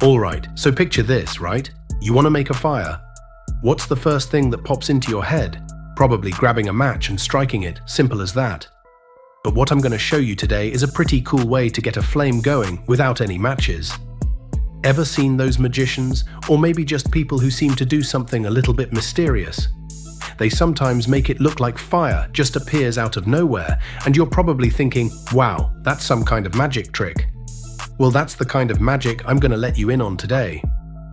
Alright, so picture this, right? You want to make a fire. What's the first thing that pops into your head? Probably grabbing a match and striking it, simple as that. But what I'm going to show you today is a pretty cool way to get a flame going without any matches. Ever seen those magicians, or maybe just people who seem to do something a little bit mysterious? They sometimes make it look like fire just appears out of nowhere, and you're probably thinking, wow, that's some kind of magic trick. Well, that's the kind of magic I'm going to let you in on today.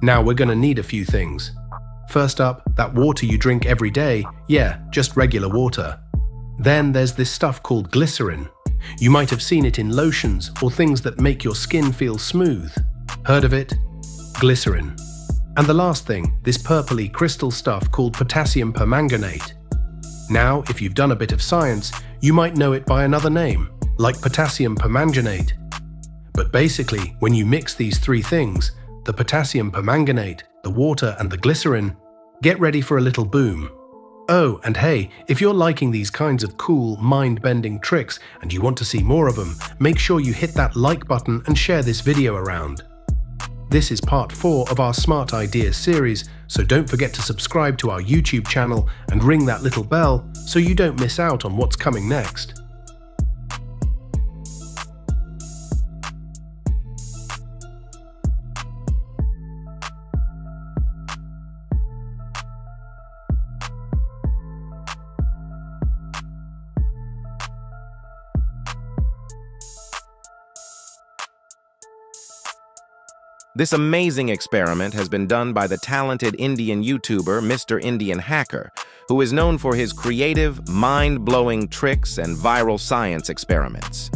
Now we're going to need a few things. First up, that water you drink every day, yeah, just regular water. Then there's this stuff called glycerin. You might have seen it in lotions or things that make your skin feel smooth. Heard of it? Glycerin. And the last thing, this purpley crystal stuff called potassium permanganate. Now, if you've done a bit of science, you might know it by another name, like potassium permanganate. But basically, when you mix these three things, the potassium permanganate, the water and the glycerin, get ready for a little boom. Oh, and hey, if you're liking these kinds of cool, mind-bending tricks and you want to see more of them, make sure you hit that like button and share this video around. This is part 4 of our Smart Ideas series, so don't forget to subscribe to our YouTube channel and ring that little bell so you don't miss out on what's coming next. This amazing experiment has been done by the talented Indian YouTuber Mr. Indian Hacker, who is known for his creative, mind-blowing tricks and viral science experiments.